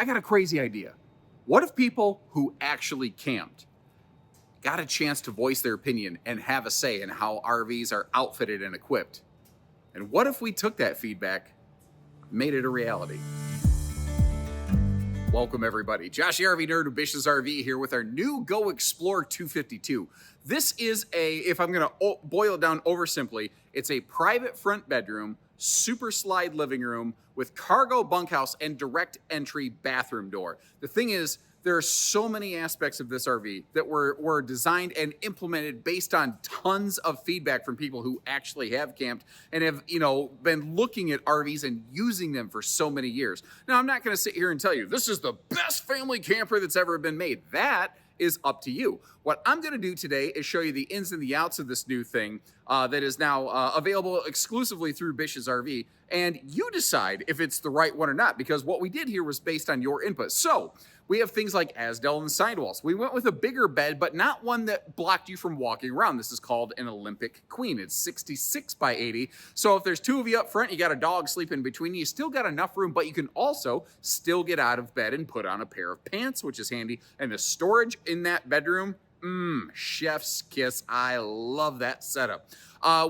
I got a crazy idea. What if people who actually camped got a chance to voice their opinion and have a say in how RVs are outfitted and equipped? And what if we took that feedback, made it a reality? Welcome everybody. Josh the RV Nerd of Bish's RV here with our new Go Explore 252. This is if I'm going to boil it down oversimply, it's a private front bedroom, super slide living room with cargo bunkhouse and direct entry bathroom door. The thing is, there are so many aspects of this RV that were designed and implemented based on tons of feedback from people who actually have camped and have, been looking at RVs and using them for so many years. Now, I'm not going to sit here and tell you this is the best family camper that's ever been made. That is up to you. What I'm going to do today is show you the ins and the outs of this new thing that is now available exclusively through Bish's RV, and you decide if it's the right one or not, because what we did here was based on your input. So we have things like Asdel and sidewalls. We went with a bigger bed, but not one that blocked you from walking around. This is called an Olympic Queen. It's 66 by 80. So if there's two of you up front, you got a dog sleeping between you, you still got enough room, but you can also still get out of bed and put on a pair of pants, which is handy. And the storage in that bedroom, chef's kiss. I love that setup.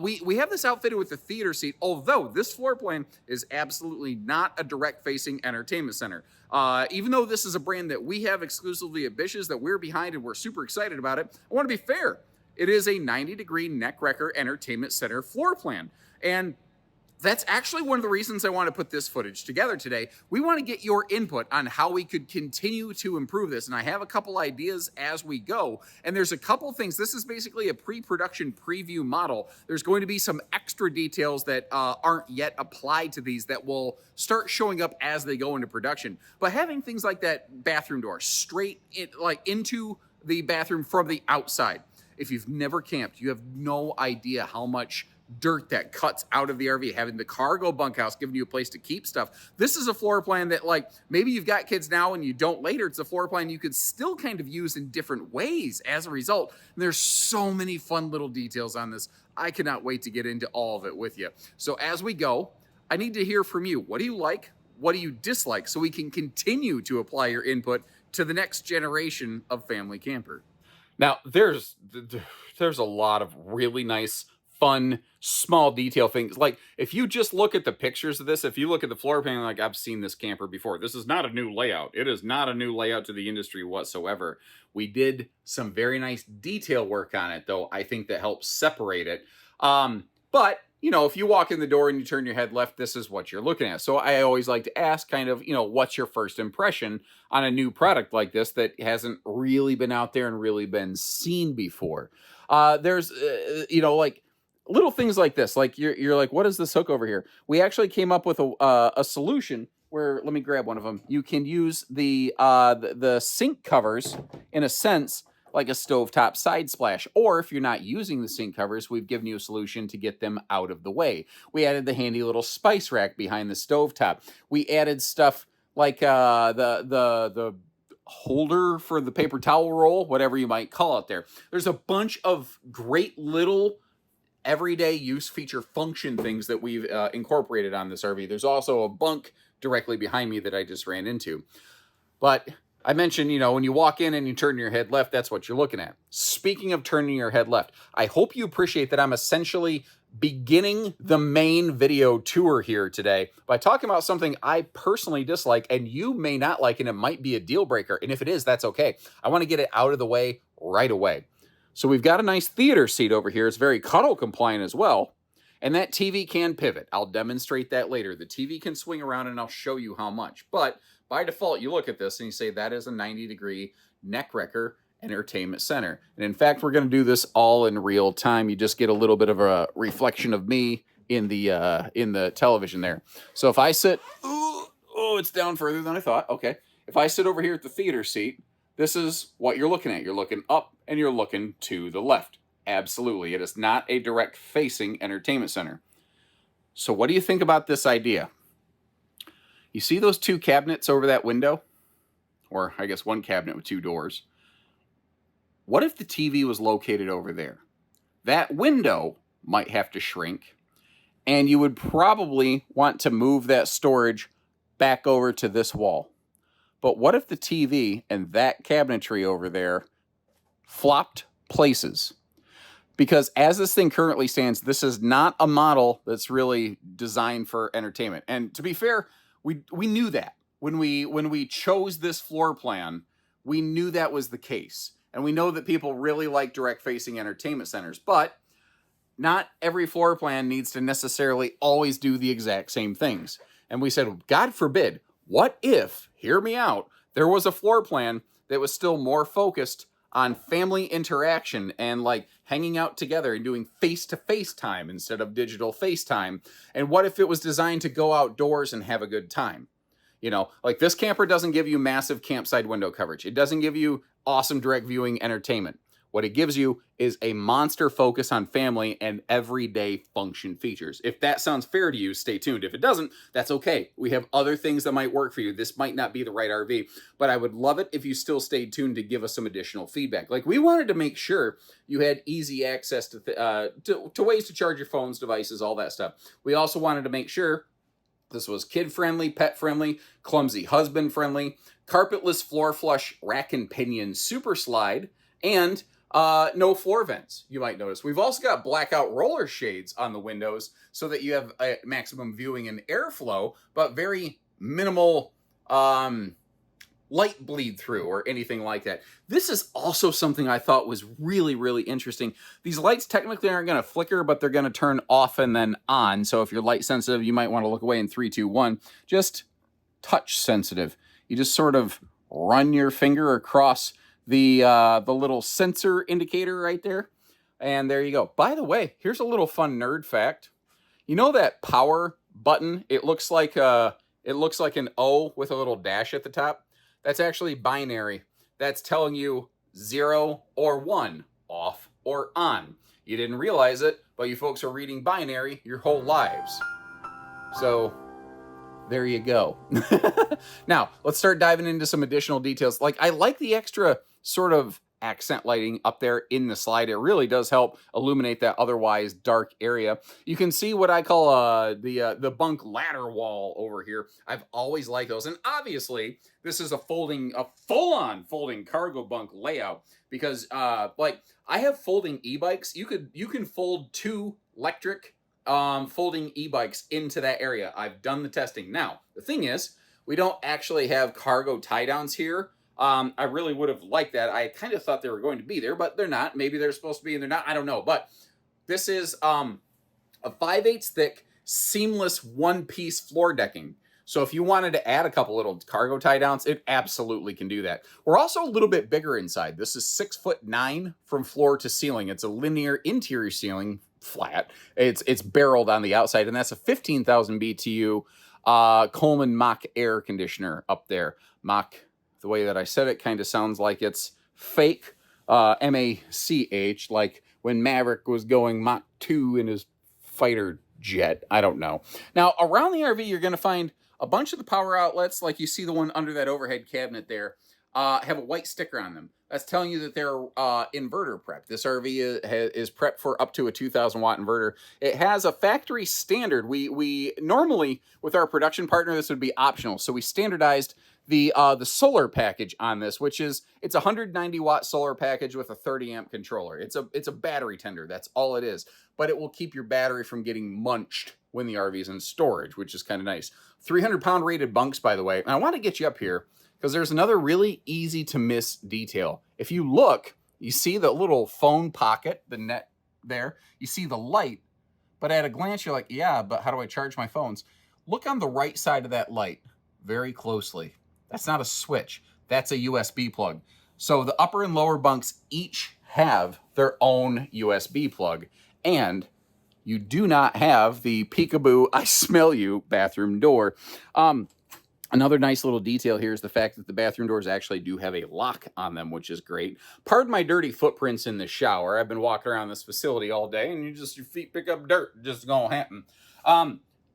We have this outfitted with a theater seat, although this floor plan is absolutely not a direct-facing entertainment center. Even though this is a brand that we have exclusively at Bish's that we're behind and we're super excited about it, I want to be fair. It is a 90-degree neck wrecker entertainment center floor plan. And that's actually one of the reasons I want to put this footage together today. We want to get your input on how we could continue to improve this. And I have a couple ideas as we go. And there's a couple things. This is basically a pre-production preview model. There's going to be some extra details that aren't yet applied to these that will start showing up as they go into production. But having things like that bathroom door straight into the bathroom from the outside. If you've never camped, you have no idea how much dirt that cuts out of the RV, having the cargo bunkhouse giving you a place to keep stuff. This is a floor plan that, maybe you've got kids now and you don't later. It's a floor plan you could still kind of use in different ways as a result. And there's so many fun little details on this. I cannot wait to get into all of it with you. So as we go, I need to hear from you. What do you like? What do you dislike? So we can continue to apply your input to the next generation of family camper. Now, there's a lot of really nice, fun, small detail things. Like, if you just look at the pictures of this, if you look at the floor plan, I've seen this camper before. This is not a new layout. It is not a new layout to the industry whatsoever. We did some very nice detail work on it, though, I think that helps separate it. But, if you walk in the door and you turn your head left, this is what you're looking at. So I always like to ask what's your first impression on a new product like this that hasn't really been out there and really been seen before? There's, little things like this, you're like, what is this hook over here? We actually came up with a solution where, let me grab one of them. You can use the sink covers, in a sense, like a stovetop side splash. Or if you're not using the sink covers, we've given you a solution to get them out of the way. We added the handy little spice rack behind the stovetop. We added stuff like the holder for the paper towel roll, whatever you might call it there. There's a bunch of great little everyday use feature function things that we've incorporated on this RV. There's also a bunk directly behind me that I just ran into. But I mentioned, when you walk in and you turn your head left, that's what you're looking at. Speaking of turning your head left, I hope you appreciate that I'm essentially beginning the main video tour here today by talking about something I personally dislike and you may not like, and it might be a deal breaker. And if it is, that's okay. I want to get it out of the way right away. So we've got a nice theater seat over here. It's very cuddle compliant as well. And that TV can pivot. I'll demonstrate that later. The TV can swing around and I'll show you how much. But by default, you look at this and you say that is a 90-degree neck wrecker entertainment center. And in fact, we're going to do this all in real time. You just get a little bit of a reflection of me in the television there. So if I sit, oh, it's down further than I thought. Okay. If I sit over here at the theater seat, this is what you're looking at. You're looking up and you're looking to the left. Absolutely. It is not a direct facing entertainment center. So what do you think about this idea? You see those two cabinets over that window? Or I guess one cabinet with two doors. What if the TV was located over there? That window might have to shrink, and you would probably want to move that storage back over to this wall. but what if the TV and that cabinetry over there flopped places? Because as this thing currently stands, this is not a model that's really designed for entertainment. And to be fair, we knew that when we chose this floor plan, we knew that was the case. And we know that people really like direct-facing entertainment centers, but not every floor plan needs to necessarily always do the exact same things. And we said, God forbid, what if, hear me out, there was a floor plan that was still more focused on family interaction and like hanging out together and doing face-to-face time instead of digital FaceTime? And what if it was designed to go outdoors and have a good time? You know, like this camper doesn't give you massive campsite window coverage. It doesn't give you awesome direct viewing entertainment. What it gives you is a monster focus on family and everyday function features. If that sounds fair to you, stay tuned. If it doesn't, that's okay. We have other things that might work for you. This might not be the right RV, but I would love it if you still stayed tuned to give us some additional feedback. Like, we wanted to make sure you had easy access to ways to charge your phones, devices, all that stuff. We also wanted to make sure this was kid-friendly, pet-friendly, clumsy husband-friendly, carpetless floor flush rack and pinion super slide, and no floor vents, you might notice. We've also got blackout roller shades on the windows so that you have a maximum viewing and airflow, but very minimal light bleed through or anything like that. This is also something I thought was really, really interesting. These lights technically aren't going to flicker, but they're going to turn off and then on. So if you're light sensitive, you might want to look away in 3, 2, 1. Just touch sensitive. You just sort of run your finger across the little sensor indicator right there, and there you go. By the way, here's a little fun nerd fact. You know that power button? It looks like an O with a little dash at the top. That's actually binary. That's telling you 0 or 1, off or on. You didn't realize it, but you folks are reading binary your whole lives. So there you go. Now, let's start diving into some additional details. Like, I like the extra sort of accent lighting up there in the slide. It really does help illuminate that otherwise dark area. You can see what I call the bunk ladder wall over here. I've always liked those. And obviously, this is a full-on folding cargo bunk layout because like, I have folding e-bikes. You can fold 2 electric folding e-bikes into that area. I've done the testing. Now, the thing is, we don't actually have cargo tie-downs here. I really would have liked that. I kind of thought they were going to be there, but they're not. Maybe they're supposed to be and they're not. I don't know. But this is a 5/8 thick, seamless one-piece floor decking. So if you wanted to add a couple little cargo tie-downs, it absolutely can do that. We're also a little bit bigger inside. This is 6'9" from floor to ceiling. It's a linear interior ceiling, flat. It's barreled on the outside, and that's a 15,000 BTU Coleman Mach air conditioner up there. Mach, the way that I said it kind of sounds like it's fake, M-A-C-H, like when Maverick was going Mach 2 in his fighter jet. I don't know. Now, around the RV, you're going to find a bunch of the power outlets, like you see the one under that overhead cabinet there, have a white sticker on them. That's telling you that they're inverter prepped. This RV is prepped for up to a 2,000 watt inverter. It has a factory standard. We normally, with our production partner, this would be optional. So we standardized the solar package on this, which is, it's a 190 watt solar package with a 30 amp controller. It's a battery tender. That's all it is. But it will keep your battery from getting munched when the RV is in storage, which is kind of nice. 300 pound rated bunks, by the way. And I want to get you up here because there's another really easy to miss detail. If you look, you see the little phone pocket, the net there. You see the light, but at a glance, you're like, yeah, but how do I charge my phones? Look on the right side of that light very closely. That's not a switch. That's a USB plug. So the upper and lower bunks each have their own USB plug, and you do not have the peekaboo, I smell you bathroom door. Another nice little detail here is the fact that the bathroom doors actually do have a lock on them, which is great. Pardon my dirty footprints in the shower. I've been walking around this facility all day, and your feet pick up dirt. Just gonna happen.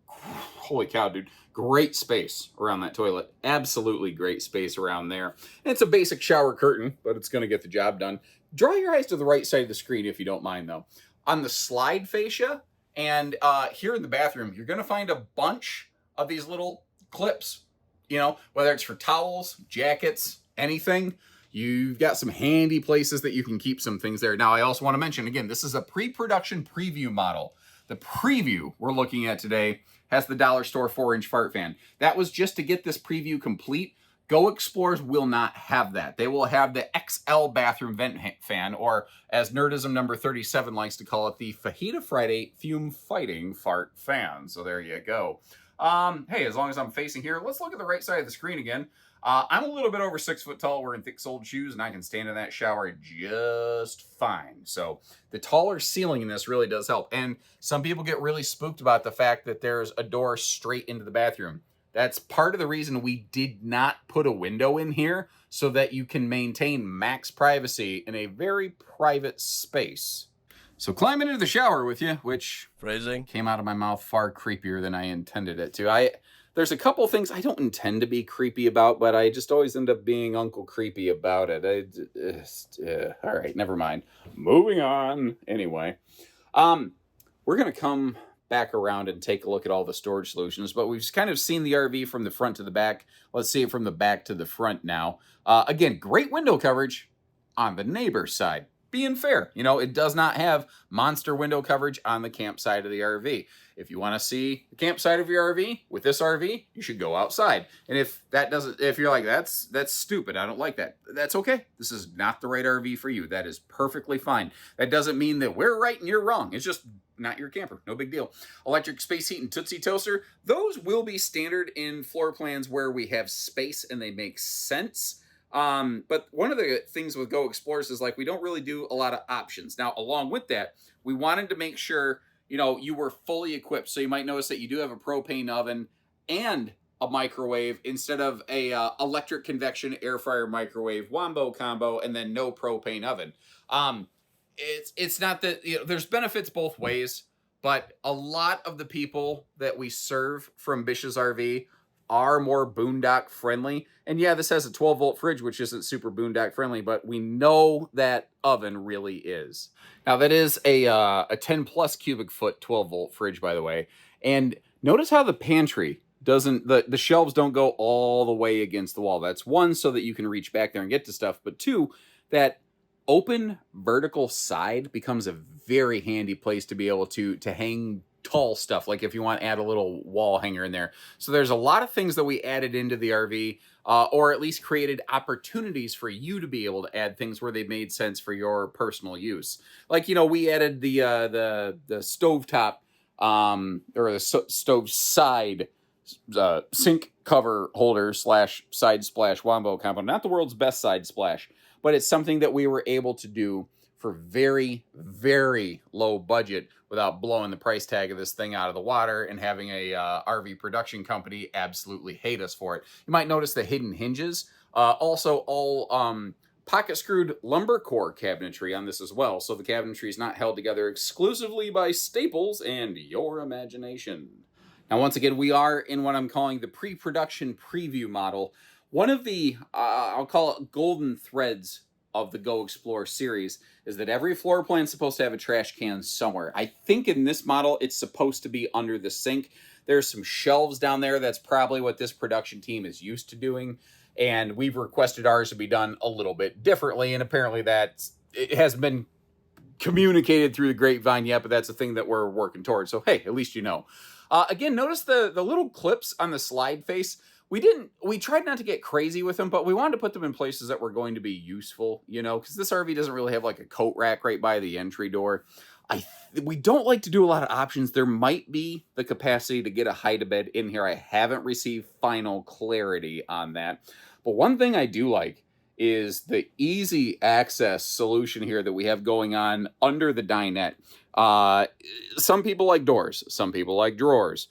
Holy cow, dude. Great space around that toilet. Absolutely great space around there. And it's a basic shower curtain, but it's gonna get the job done. Draw your eyes to the right side of the screen if you don't mind, though. On the slide fascia and here in the bathroom, you're gonna find a bunch of these little clips. You know, whether it's for towels, jackets, anything, you've got some handy places that you can keep some things there. Now, I also want to mention, again, this is a pre-production preview model. The preview we're looking at today has the dollar store 4-inch fart fan. That was just to get this preview complete. Go Explorers will not have that. They will have the XL bathroom vent fan, or as Nerdism number 37 likes to call it, the Fajita Friday fume fighting fart fan. So there you go. Hey, as long as I'm facing here, let's look at the right side of the screen again. I'm a little bit over 6 foot tall, wearing thick soled shoes, and I can stand in that shower just fine. So the taller ceiling in this really does help. And some people get really spooked about the fact that there's a door straight into the bathroom. That's part of the reason we did not put a window in here, so that you can maintain max privacy in a very private space. So climbing into the shower with you, which phrasing came out of my mouth far creepier than I intended it to. There's a couple things I don't intend to be creepy about, but I just always end up being Uncle Creepy about it. All right, never mind. Moving on. Anyway, we're going to come back around and take a look at all the storage solutions, but we've kind of seen the RV from the front to the back. Let's see it from the back to the front now. Again, great window coverage on the neighbor's side. Being fair, you know, it does not have monster window coverage on the campsite of the RV. If you want to see the campsite of your RV with this RV, you should go outside. And if you're like, that's stupid, I don't like that, that's okay. This is not the right RV for you. That is perfectly fine. That doesn't mean that we're right and you're wrong. It's just not your camper. No big deal. Electric space heat and Tootsie Toaster, those will be standard in floor plans where we have space and they make sense. But one of the things with Go Explorers is, like, we don't really do a lot of options. Now, along with that, we wanted to make sure, you know, you were fully equipped. So you might notice that you do have a propane oven and a microwave instead of a electric convection air fryer microwave wombo combo and then no propane oven. It's not that, you know, there's benefits both ways, but a lot of the people that we serve from Bish's RV are more boondock friendly. And yeah, this has a 12-volt fridge, which isn't super boondock friendly, but we know that oven really is. Now, that is a 10 plus cubic foot 12-volt fridge, by the way. And notice how the pantry doesn't, the shelves don't go all the way against the wall. That's one, so that you can reach back there and get to stuff. But two, that open vertical side becomes a very handy place to be able to hang tall stuff, like if you want to add a little wall hanger in there. So there's a lot of things that we added into the RV, or at least created opportunities for you to be able to add things where they made sense for your personal use. Like, you know, we added the stovetop, or the stove side sink cover holder / side splash wombo combo. Not the world's best side splash, but it's something that we were able to do for very, very low budget without blowing the price tag of this thing out of the water and having a RV production company absolutely hate us for it. You might notice the hidden hinges. Also, all pocket screwed lumber core cabinetry on this as well. So the cabinetry is not held together exclusively by staples and your imagination. Now, once again, we are in what I'm calling the pre-production preview model. One of the, I'll call it golden threads of the Go Explore series is that every floor plan is supposed to have a trash can somewhere. I think in this model, it's supposed to be under the sink. There's some shelves down there. That's probably what this production team is used to doing. And we've requested ours to be done a little bit differently. And apparently it hasn't been communicated through the grapevine yet, but that's a thing that we're working towards. So, hey, at least you know. Again, notice the little clips on the slide face. We tried not to get crazy with them, but we wanted to put them in places that were going to be useful, you know, because this RV doesn't really have like a coat rack right by the entry door. We don't like to do a lot of options. There might be the capacity to get a hide-a-bed in here. I haven't received final clarity on that. But one thing I do like is the easy access solution here that we have going on under the dinette. Some people like doors. Some people like drawers.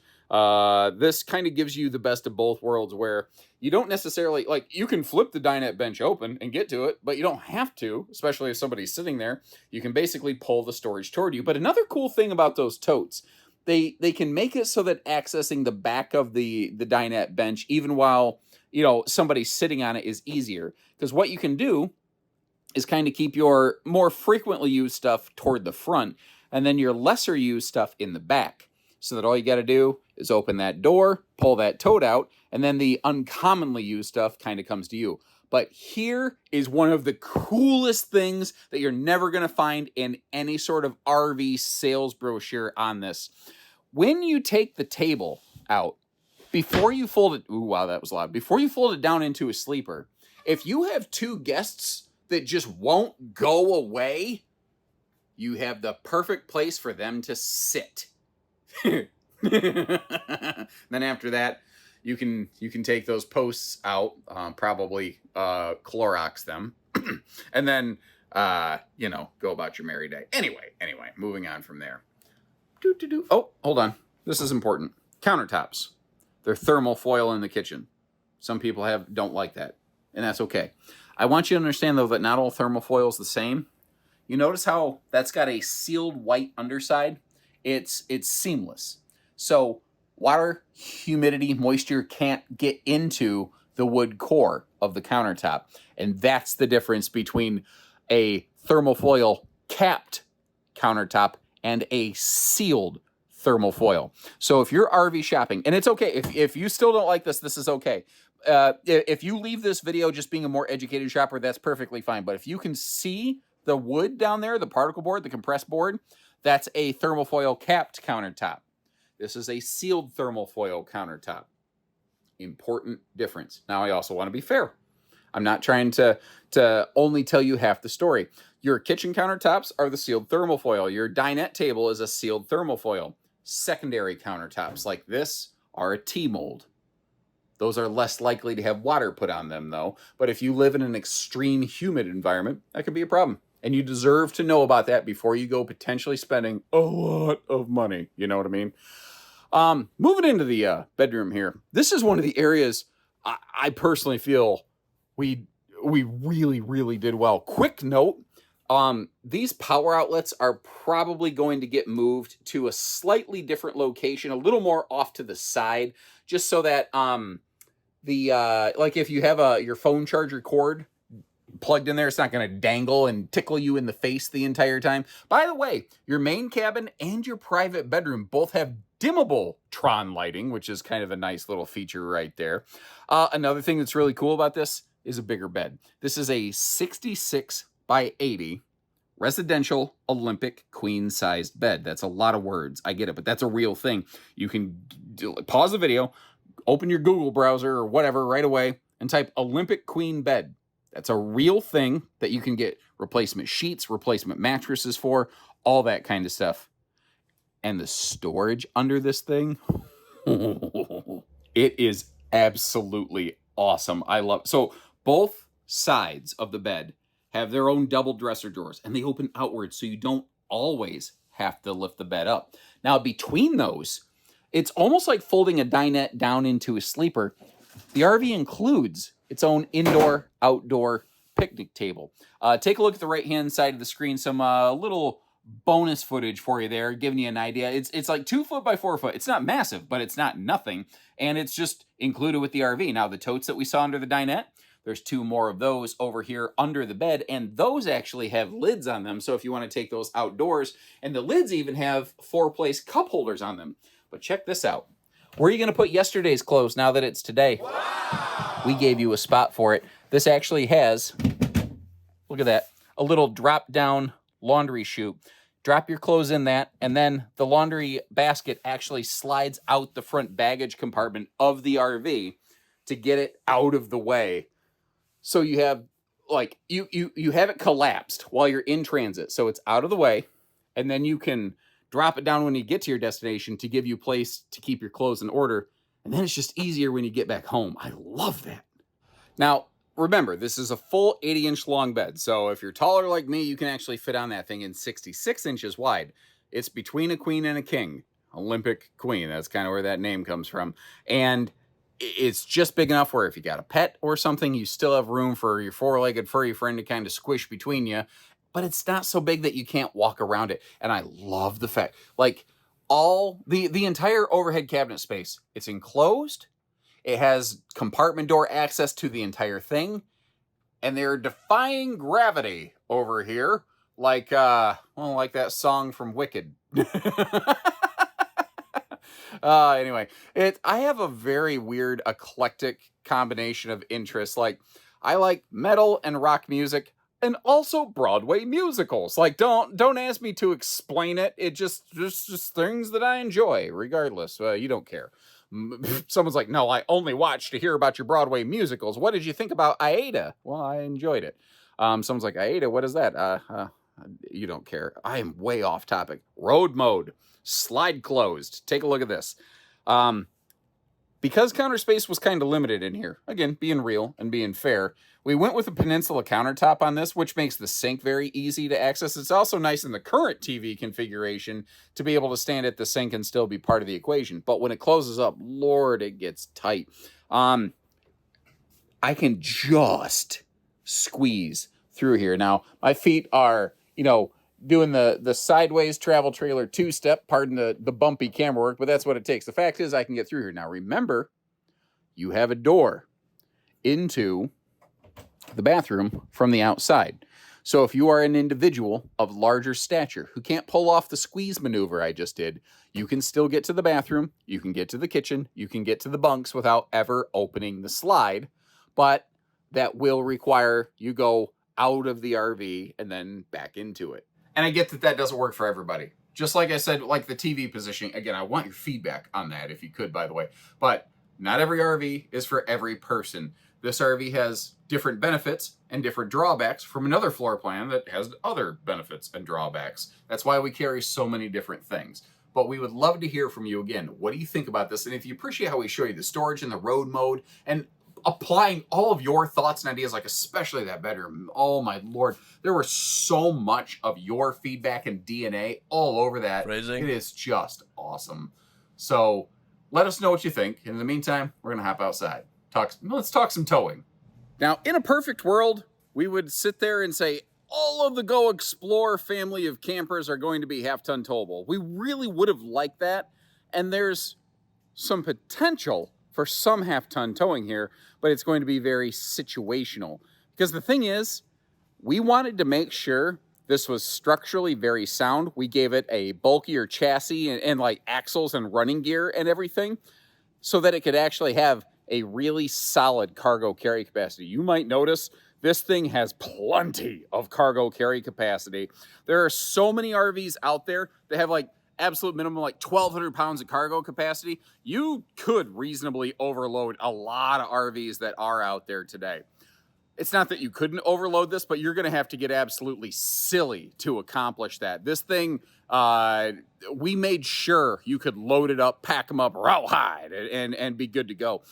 This kind of gives you the best of both worlds, where you don't necessarily, like, you can flip the dinette bench open and get to it, but you don't have to, especially if somebody's sitting there. You can basically pull the storage toward you. But another cool thing about those totes, they can make it so that accessing the back of the dinette bench, even while, you know, somebody's sitting on it, is easier. Because what you can do is kind of keep your more frequently used stuff toward the front, and then your lesser used stuff in the back. so that all you got to do is open that door, pull that tote out, and then the uncommonly used stuff kind of comes to you. But here is one of the coolest things that you're never going to find in any sort of RV sales brochure on this. When you take the table out, before you fold it, ooh, wow, that was loud. Before you fold it down into a sleeper, if you have two guests that just won't go away, you have the perfect place for them to sit. Then after that, you can take those posts out, probably Clorox them, and then you know, go about your merry day. Anyway, moving on from there. Oh, hold on. This is important. Countertops. They're thermal foil in the kitchen. Some people don't like that, and that's okay. I want you to understand, though, that not all thermal foil is the same. You notice how that's got a sealed white underside? It's seamless. So water, humidity, moisture can't get into the wood core of the countertop. And that's the difference between a thermal foil capped countertop and a sealed thermal foil. So if you're RV shopping, and it's okay, if you still don't like this, this is okay. If you leave this video just being a more educated shopper, that's perfectly fine. But if you can see the wood down there, the particle board, the compressed board, that's a thermal foil capped countertop. This is a sealed thermal foil countertop. Important difference. Now, I also want to be fair. I'm not trying to only tell you half the story. Your kitchen countertops are the sealed thermal foil. Your dinette table is a sealed thermal foil. Secondary countertops like this are a T-mold. Those are less likely to have water put on them, though. But if you live in an extreme humid environment, that could be a problem. And you deserve to know about that before you go potentially spending a lot of money. You know what I mean? Moving into the bedroom here. This is one of the areas I personally feel we really, really did well. Quick note, these power outlets are probably going to get moved to a slightly different location, a little more off to the side, just so that like if you have your phone charger cord plugged in there, it's not going to dangle and tickle you in the face the entire time. By the way, your main cabin and your private bedroom both have dimmable Tron lighting, which is kind of a nice little feature right there. Another thing that's really cool about this is a bigger bed. This is a 66 by 80 residential Olympic queen-sized bed. That's a lot of words. I get it, but that's a real thing. You can pause the video, open your Google browser or whatever right away, and type Olympic queen bed. That's a real thing that you can get replacement sheets, replacement mattresses for, all that kind of stuff. And the storage under this thing, it is absolutely awesome. I love it. So both sides of the bed have their own double dresser drawers, and they open outwards, so you don't always have to lift the bed up. Now, between those, it's almost like folding a dinette down into a sleeper. The RV includes its own indoor-outdoor picnic table. Take a look at the right-hand side of the screen. Some little bonus footage for you there, giving you an idea. It's like 2 foot by 4 foot. It's not massive, but it's not nothing. And it's just included with the RV. Now, the totes that we saw under the dinette, there's 2 more of those over here under the bed. And those actually have lids on them. So if you want to take those outdoors, and the lids even have 4-place cup holders on them. But check this out. Where are you going to put yesterday's clothes now that it's today? Wow. We gave you a spot for it. This actually has, look at that, a little drop-down laundry chute. Drop your clothes in that, and then the laundry basket actually slides out the front baggage compartment of the RV to get it out of the way. So you have, like, you have it collapsed while you're in transit. So it's out of the way, and then you can drop it down when you get to your destination to give you a place to keep your clothes in order. And then it's just easier when you get back home. I love that. Now, remember, this is a full 80-inch long bed. So if you're taller like me, you can actually fit on that thing in 66 inches wide. It's between a queen and a king. Olympic queen. That's kind of where that name comes from. And it's just big enough where if you got a pet or something, you still have room for your 4-legged furry friend to kind of squish between you. But it's not so big that you can't walk around it. And I love the fact, like, all the entire overhead cabinet space, it's enclosed. It has compartment door access to the entire thing. And they're defying gravity over here. Like, like that song from Wicked. Anyway, I have a very weird eclectic combination of interests. Like, I like metal and rock music and also Broadway musicals. Like, don't ask me to explain it. It just things that I enjoy regardless. You don't care. Someone's like, "No, I only watch to hear about your Broadway musicals. What did you think about Aida?" Well, I enjoyed it. Someone's like, "Aida, what is that?" You don't care. I am way off topic. Road mode. Slide closed. Take a look at this. Because counter space was kind of limited in here, again, being real and being fair, we went with a peninsula countertop on this, which makes the sink very easy to access. It's also nice in the current TV configuration to be able to stand at the sink and still be part of the equation. But when it closes up, Lord, it gets tight. I can just squeeze through here. Now, my feet are, doing the sideways travel trailer two-step, pardon the bumpy camera work, but that's what it takes. The fact is I can get through here. Now, remember, you have a door into the bathroom from the outside. So if you are an individual of larger stature who can't pull off the squeeze maneuver I just did, you can still get to the bathroom, you can get to the kitchen, you can get to the bunks without ever opening the slide, but that will require you go out of the RV and then back into it. And I get that doesn't work for everybody. Just like I said, like the TV positioning, again, I want your feedback on that if you could, by the way. But not every RV is for every person. This RV has different benefits and different drawbacks from another floor plan that has other benefits and drawbacks. That's why we carry so many different things. But we would love to hear from you again. What do you think about this? And if you appreciate how we show you the storage and the road mode and applying all of your thoughts and ideas, like especially that bedroom. Oh my Lord, there was so much of your feedback and DNA all over that. Phrasing. It is just awesome. So let us know what you think. In the meantime, we're going to hop outside. Let's talk some towing. Now, in a perfect world, we would sit there and say, all of the Go Explore family of campers are going to be half-ton towable. We really would have liked that. And there's some potential for some half-ton towing here, but it's going to be very situational. Because the thing is, we wanted to make sure this was structurally very sound. We gave it a bulkier chassis and like axles and running gear and everything so that it could actually have a really solid cargo carry capacity. You might notice this thing has plenty of cargo carry capacity. There are so many RVs out there that have like absolute minimum, like 1,200 pounds of cargo capacity. You could reasonably overload a lot of RVs that are out there today. It's not that you couldn't overload this, but you're going to have to get absolutely silly to accomplish that. This thing, we made sure you could load it up, pack them up, rawhide, and be good to go.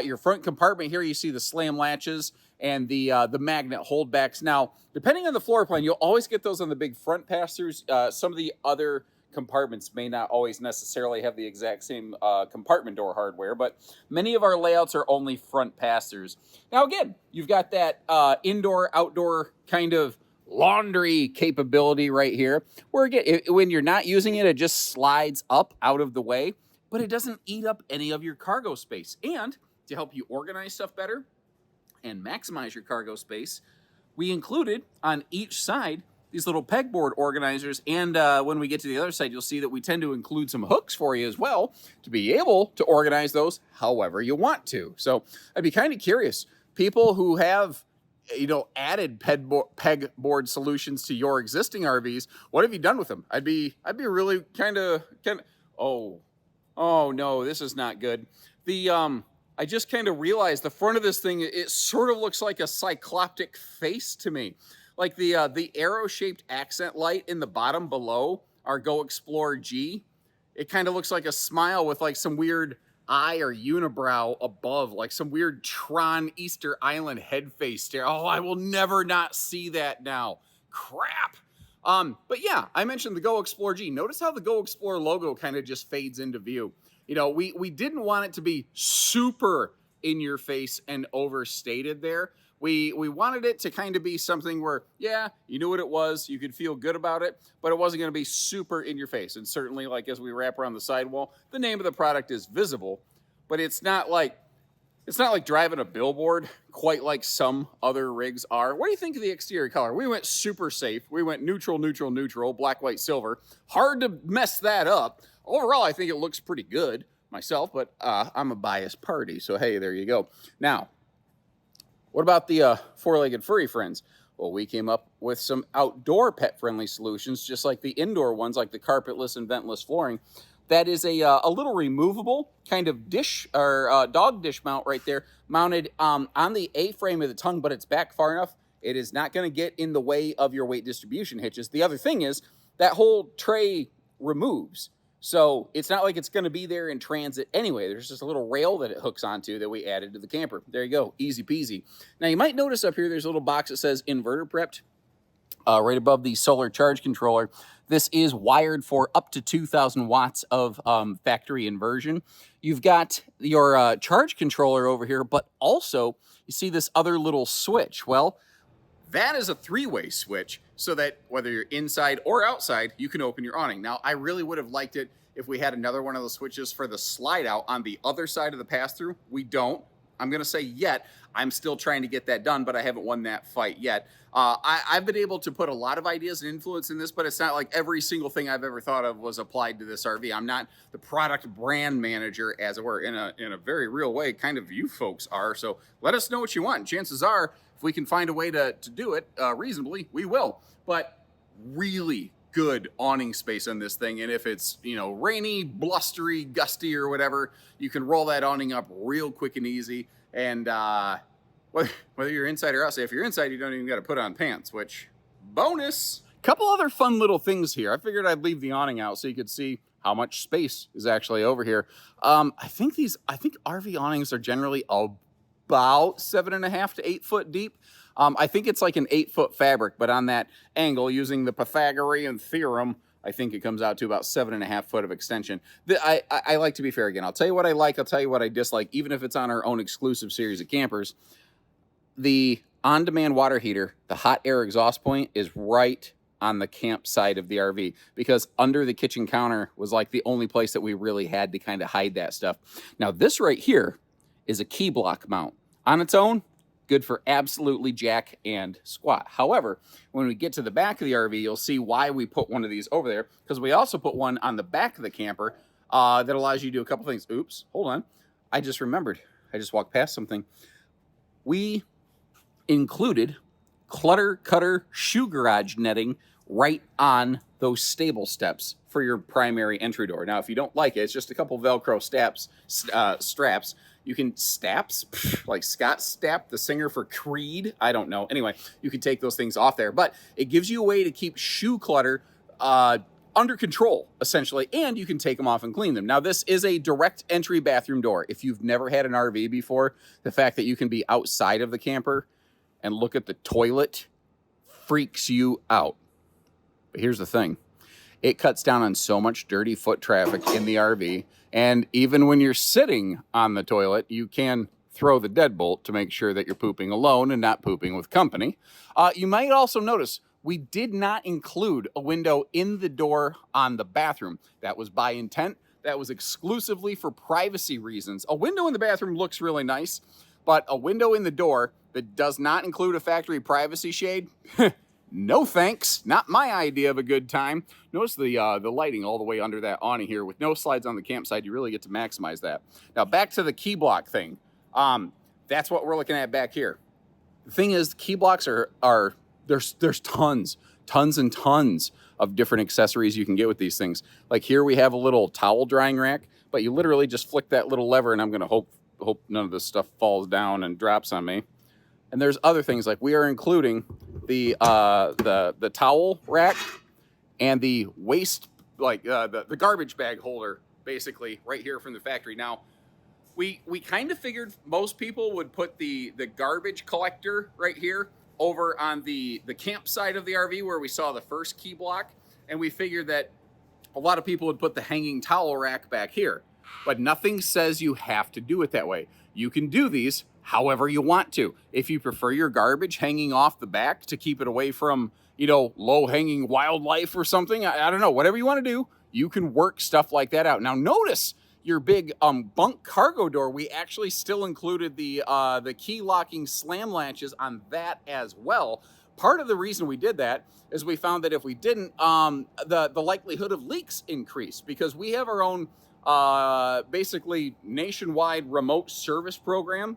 Your front compartment here, you see the slam latches and the magnet holdbacks. Now, depending on the floor plan, you'll always get those on the big front pass-throughs. Some of the other compartments may not always necessarily have the exact same compartment door hardware, but many of our layouts are only front pass-throughs. Now again, you've got that indoor-outdoor kind of laundry capability right here, where again, when you're not using it, it just slides up out of the way, but it doesn't eat up any of your cargo space. And to help you organize stuff better and maximize your cargo space, we included on each side these little pegboard organizers, and when we get to the other side, you'll see that we tend to include some hooks for you as well to be able to organize those however you want to. So I'd be kind of curious, people who have added pegboard solutions to your existing RVs, what have you done with them? I'd be really kind of oh no, this is not good. I just kind of realized the front of this thing, it sort of looks like a cycloptic face to me. Like the arrow-shaped accent light in the bottom below our Go Explore G, it kind of looks like a smile with like some weird eye or unibrow above, like some weird Tron Easter Island head face stare. Oh, I will never not see that now. Crap. But yeah, I mentioned the Go Explore G. Notice how the Go Explore logo kind of just fades into view. We didn't want it to be super in your face and overstated there. We wanted it to kind of be something where, yeah, you knew what it was, you could feel good about it, but it wasn't going to be super in your face. And certainly, like as we wrap around the sidewall, the name of the product is visible, but it's not like driving a billboard quite like some other rigs are. What do you think of the exterior color? We went super safe. We went neutral, neutral, neutral, black, white, silver. Hard to mess that up. overall, I think it looks pretty good myself, but I'm a biased party. So, hey, there you go. Now, what about the four-legged furry friends? Well, we came up with some outdoor pet-friendly solutions, just like the indoor ones, like the carpetless and ventless flooring. That is a little removable kind of dish or dog dish mount right there, mounted on the A-frame of the tongue, but it's back far enough. It is not going to get in the way of your weight distribution hitches. The other thing is that whole tray removes. So it's not like it's going to be there in transit anyway. There's just a little rail that it hooks onto that we added to the camper. There you go. Easy peasy. Now, you might notice up here, there's a little box that says inverter prepped right above the solar charge controller. This is wired for up to 2,000 watts of factory inversion. You've got your charge controller over here, but also you see this other little switch. Well, that is a three-way switch so that whether you're inside or outside, you can open your awning. Now, I really would have liked it if we had another one of those switches for the slide out on the other side of the pass-through. We don't. I'm going to say yet. I'm still trying to get that done, but I haven't won that fight yet. I've been able to put a lot of ideas and influence in this, but it's not like every single thing I've ever thought of was applied to this RV. I'm not the product brand manager, as it were, in a very real way. Kind of you folks are. So let us know what you want. Chances are, if we can find a way to do it reasonably, we will. But really good awning space on this thing. And if it's, you know, rainy, blustery, gusty or whatever, you can roll that awning up real quick and easy. And whether you're inside or outside, if you're inside, you don't even got to put on pants, which bonus. Couple other fun little things here. I figured I'd leave the awning out so you could see how much space is actually over here. I think RV awnings are generally about 7.5 to 8 foot deep. I think it's like an 8-foot fabric, but on that angle, using the Pythagorean theorem, I think it comes out to about 7.5 foot of extension. I like to be fair again. I'll tell you what I like. I'll tell you what I dislike, even if it's on our own exclusive series of campers. The on-demand water heater, the hot air exhaust point, is right on the camp side of the RV, because under the kitchen counter was like the only place that we really had to kind of hide that stuff. Now, this right here is a key block mount. On its own, good for absolutely jack and squat. However, when we get to the back of the RV, you'll see why we put one of these over there, because we also put one on the back of the camper that allows you to do a couple things. Oops, hold on. I just remembered. I just walked past something. We included clutter cutter shoe garage netting right on those stable steps for your primary entry door. Now, if you don't like it, it's just a couple Velcro straps. You can like Scott Stapp, the singer for Creed. I don't know. Anyway, you can take those things off there, but it gives you a way to keep shoe clutter under control, essentially, and you can take them off and clean them. Now, this is a direct entry bathroom door. If you've never had an RV before, the fact that you can be outside of the camper and look at the toilet freaks you out. But here's the thing. It cuts down on so much dirty foot traffic in the RV. And even when you're sitting on the toilet, you can throw the deadbolt to make sure that you're pooping alone and not pooping with company. You might also notice we did not include a window in the door on the bathroom. That was by intent. That was exclusively for privacy reasons. A window in the bathroom looks really nice, but a window in the door that does not include a factory privacy shade, no thanks. Not my idea of a good time. Notice the lighting all the way under that awning here. With no slides on the campsite, you really get to maximize that. Now, back to the key block thing. That's what we're looking at back here. The thing is, the key blocks there's tons and tons of different accessories you can get with these things. Like here we have a little towel drying rack, but you literally just flick that little lever, and I'm going to hope none of this stuff falls down and drops on me. And there's other things, like we are including the towel rack and the waste, like the garbage bag holder, basically right here from the factory. Now, we kind of figured most people would put the garbage collector right here over on the campsite of the RV where we saw the first key block, and we figured that a lot of people would put the hanging towel rack back here. But nothing says you have to do it that way. You can do these however you want to. If you prefer your garbage hanging off the back to keep it away from, you know, low-hanging wildlife or something, I don't know, whatever you want to do, you can work stuff like that out. Now, notice your big bunk cargo door, we actually still included the key locking slam latches on that as well. Part of the reason we did that is we found that if we didn't, the likelihood of leaks increased, because we have our own basically nationwide remote service program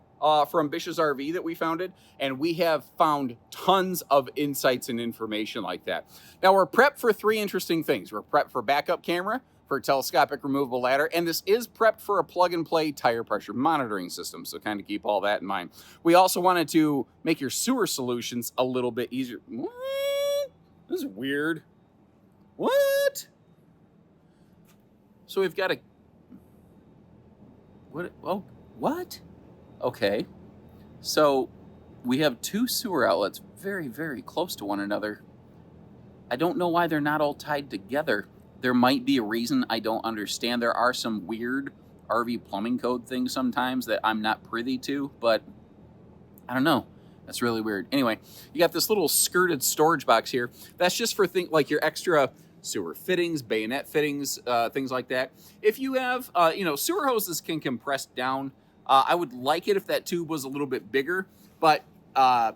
from Bish's RV that we founded, and we have found tons of insights and information like that. Now, we're prepped for 3 interesting things. We're prepped for backup camera, for a telescopic removable ladder, and this is prepped for a plug-and-play tire pressure monitoring system, so kind of keep all that in mind. We also wanted to make your sewer solutions a little bit easier. What? This is weird. What? So we've got a... What? Oh, what? Okay. So we have 2 sewer outlets very, very close to one another. I don't know why they're not all tied together. There might be a reason I don't understand. There are some weird RV plumbing code things sometimes that I'm not privy to, but I don't know. That's really weird. Anyway, you got this little skirted storage box here. That's just for things like your extra sewer fittings, bayonet fittings, things like that. If you have, sewer hoses can compress down. I would like it if that tube was a little bit bigger, but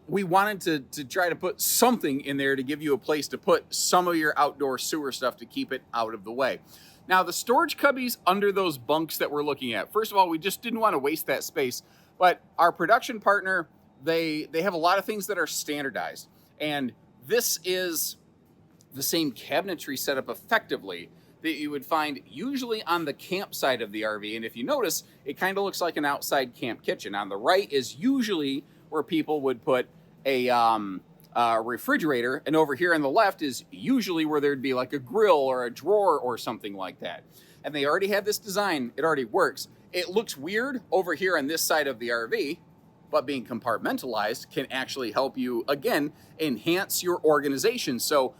we wanted to try to put something in there to give you a place to put some of your outdoor sewer stuff to keep it out of the way. Now, the storage cubbies under those bunks that we're looking at, first of all, we just didn't want to waste that space, but our production partner, they have a lot of things that are standardized, and this is the same cabinetry setup effectively that you would find usually on the campsite of the RV. And if you notice, it kind of looks like an outside camp kitchen. On the right is usually where people would put a refrigerator, and over here on the left is usually where there'd be like a grill or a drawer or something like that. And they already have this design. It already works. It looks weird over here on this side of the RV, but being compartmentalized can actually help you, again, enhance your organization. So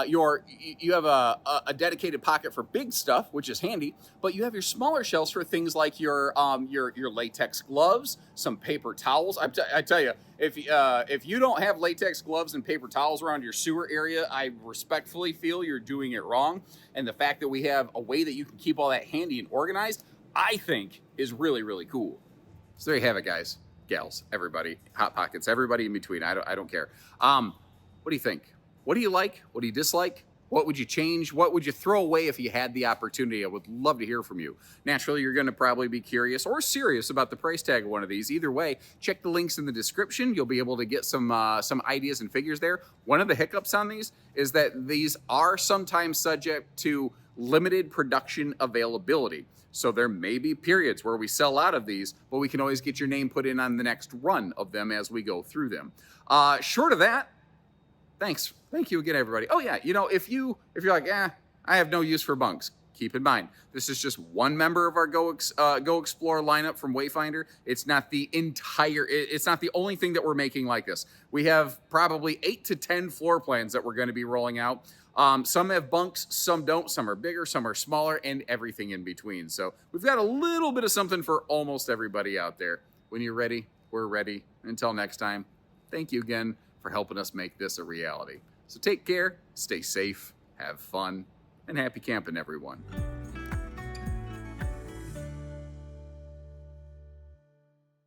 you have a dedicated pocket for big stuff, which is handy, but you have your smaller shelves for things like your latex gloves, some paper towels. I tell you, if you don't have latex gloves and paper towels around your sewer area, I respectfully feel you're doing it wrong. And the fact that we have a way that you can keep all that handy and organized, I think is really, really cool. So there you have it, guys, gals, everybody, hot pockets, everybody in between. I don't care. What do you think? What do you like? What do you dislike? What would you change? What would you throw away if you had the opportunity? I would love to hear from you. Naturally, you're going to probably be curious or serious about the price tag of one of these. Either way, check the links in the description. You'll be able to get some ideas and figures there. One of the hiccups on these is that these are sometimes subject to limited production availability. So there may be periods where we sell out of these, but we can always get your name put in on the next run of them as we go through them. Short of that, thanks. Thank you again, everybody. Oh yeah, if you're like, I have no use for bunks, keep in mind, this is just one member of our Go Explore lineup from Wayfinder. It's not the it's not the only thing that we're making like this. We have probably 8 to 10 floor plans that we're going to be rolling out. Some have bunks, some don't, some are bigger, some are smaller, and everything in between. So we've got a little bit of something for almost everybody out there. When you're ready, we're ready. Until next time, thank you again for helping us make this a reality. So take care, stay safe, have fun, and happy camping, everyone.